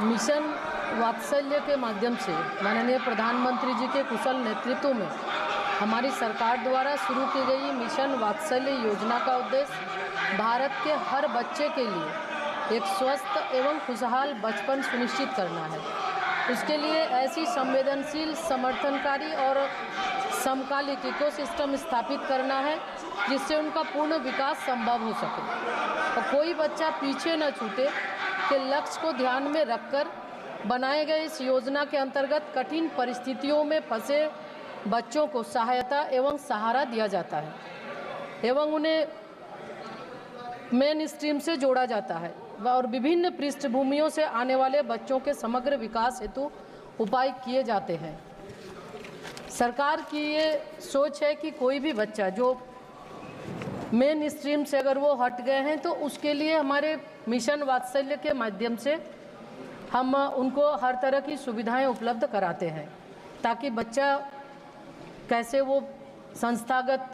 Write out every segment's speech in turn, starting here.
Mission वात्सल्य के माध्यम से माननीय प्रधानमंत्री जी के कुशल नेतृत्व में हमारी सरकार द्वारा शुरू की गई मिशन वात्सल्य योजना का उद्देश्य भारत के हर बच्चे के लिए एक स्वस्थ एवं खुशहाल बचपन सुनिश्चित करना है। उसके लिए ऐसी संवेदनशील, समर्थनकारी और समकालिक इकोसिस्टम स्थापित करना है जिससे उनका पूर्ण विकास संभव हो सके और कोई बच्चा पीछे न छूटे के लक्ष्य को ध्यान में रखकर बनाए गए इस योजना के अंतर्गत कठिन परिस्थितियों में फंसे बच्चों को सहायता एवं सहारा दिया जाता है एवं उन्हें मेन स्ट्रीम से जोड़ा जाता है और विभिन्न पृष्ठभूमियों से आने वाले बच्चों के समग्र विकास हेतु उपाय किए जाते हैं। सरकार की ये सोच है कि कोई भी बच्चा जो मेन स्ट्रीम से अगर वो हट गए हैं तो उसके लिए हमारे मिशन वात्सल्य के माध्यम से हम उनको हर तरह की सुविधाएं उपलब्ध कराते हैं ताकि बच्चा कैसे वो संस्थागत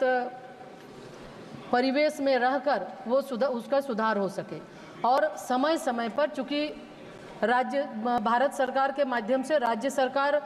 परिवेश में रहकर वो उसका सुधार हो सके और समय समय पर, चूँकि भारत सरकार के माध्यम से राज्य सरकार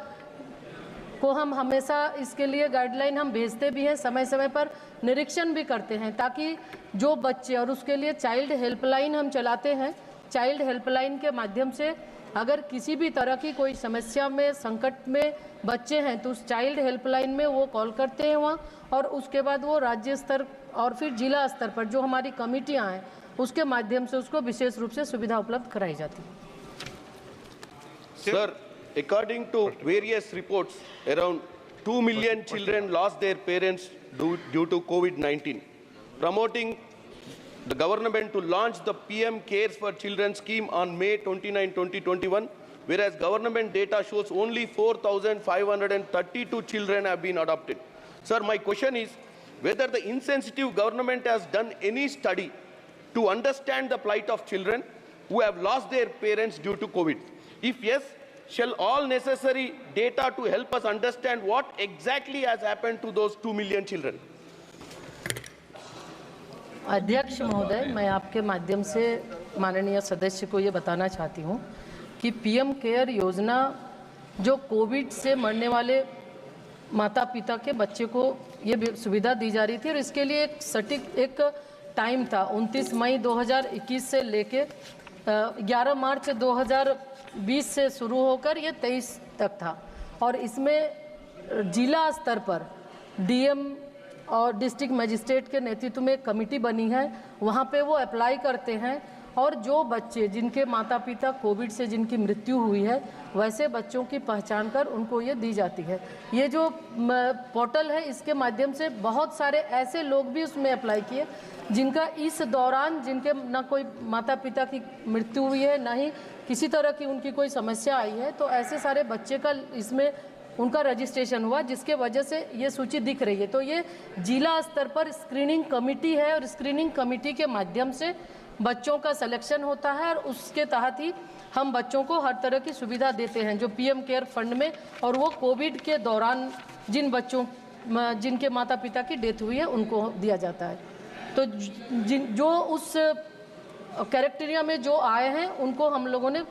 को हम हमेशा इसके लिए गाइडलाइन हम भेजते भी हैं, समय समय पर निरीक्षण भी करते हैं ताकि जो बच्चे, और उसके लिए चाइल्ड हेल्पलाइन हम चलाते हैं। चाइल्ड हेल्पलाइन के माध्यम से अगर किसी भी तरह की कोई समस्या में, संकट में बच्चे हैं तो उस चाइल्ड हेल्पलाइन में वो कॉल करते हैं वहाँ, और उसके बाद वो राज्य स्तर और फिर जिला स्तर पर जो हमारी कमेटियाँ हैं उसके माध्यम से उसको विशेष रूप से सुविधा उपलब्ध कराई जाती है। Sir, according to various reports, around 2 million children lost their parents due to COVID-19. Promoting the government to launch the PM Cares for Children scheme on May 29, 2021, whereas government data shows only 4,532 children have been adopted. Sir, my question is whether the insensitive government has done any study to understand the plight of children who have lost their parents due to COVID. If yes, shall all necessary data to help us understand what exactly has happened to those 2 million children. अध्यक्ष महोदय, मैं आपके माध्यम से माननीय सदस्य को ये बताना चाहती हूँ कि पीएम केयर योजना जो कोविड से मरने वाले माता पिता के बच्चे को ये सुविधा दी जा रही थी और इसके लिए एक सटीक एक टाइम था 29 मई 2021 से लेके 11 मार्च 2020 से शुरू होकर ये 23 तक था और इसमें जिला स्तर पर डीएम और डिस्ट्रिक्ट मजिस्ट्रेट के नेतृत्व में एक कमेटी बनी है, वहाँ पे वो अप्लाई करते हैं और जो बच्चे जिनके माता पिता कोविड से जिनकी मृत्यु हुई है वैसे बच्चों की पहचान कर उनको ये दी जाती है। ये जो पोर्टल है इसके माध्यम से बहुत सारे ऐसे लोग भी उसमें अप्लाई किए जिनका इस दौरान जिनके ना कोई माता पिता की मृत्यु हुई है ना ही किसी तरह की उनकी कोई समस्या आई है, तो ऐसे सारे बच्चे का इसमें उनका रजिस्ट्रेशन हुआ जिसके वजह से ये सूची दिख रही है। तो ये जिला स्तर पर स्क्रीनिंग कमेटी है और स्क्रीनिंग कमेटी के माध्यम से बच्चों का सिलेक्शन होता है और उसके तहत ही हम बच्चों को हर तरह की सुविधा देते हैं जो पीएम केयर फंड में, और वो कोविड के दौरान जिन बच्चों जिनके माता पिता की डेथ हुई है उनको दिया जाता है। तो जो उस कैरेक्टेरिया में जो आए हैं उनको हम लोगों ने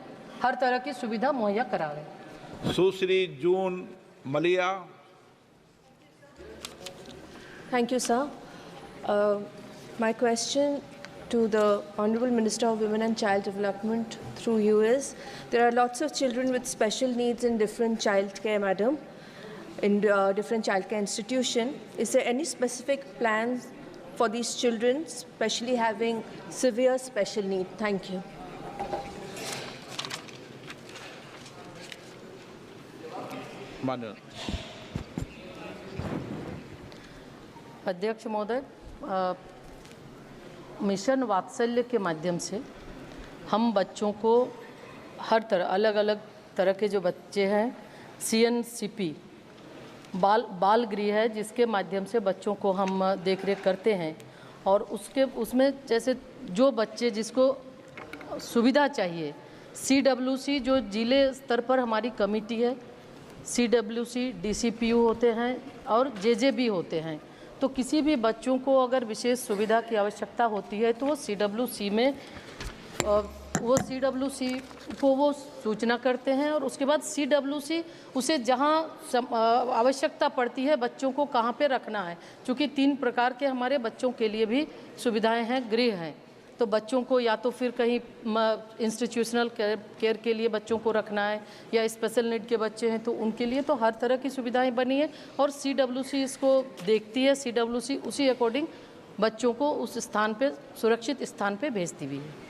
हर तरह की सुविधा मुहैया करा रहे हैं। सुश्री जून मलिया। Thank you, sir. My question to the Honorable Minister of Women and Child Development through you is, there are lots of children with special needs in different childcare, madam, in different childcare institutions. Is there any specific plans for these children, especially having severe special need? Thank you. अध्यक्ष महोदय, mission वात्सल्य के माध्यम से हम बच्चों को हर तरह अलग अलग तरह के जो बच्चे हैं CNCP बाल गृह है जिसके माध्यम से बच्चों को हम देख रेख करते हैं और उसमें जैसे जो बच्चे जिसको सुविधा चाहिए CWC जो जिले स्तर पर हमारी कमेटी है, CWC DCPU होते हैं और JJB होते हैं। तो किसी भी बच्चों को अगर विशेष सुविधा की आवश्यकता होती है तो वो CWC में वो CWC को वो सूचना करते हैं और उसके बाद CWC उसे जहाँ आवश्यकता पड़ती है बच्चों को कहाँ पे रखना है, क्योंकि 3 प्रकार के हमारे बच्चों के लिए भी सुविधाएं हैं, गृह हैं। तो बच्चों को या तो फिर कहीं इंस्टीट्यूशनल केयर के लिए बच्चों को रखना है, या स्पेशल नीड के बच्चे हैं तो उनके लिए तो हर तरह की सुविधाएं बनी है और CWC इसको देखती है। CWC उसी अकॉर्डिंग बच्चों को उस स्थान पे, सुरक्षित स्थान पे भेजती भी है।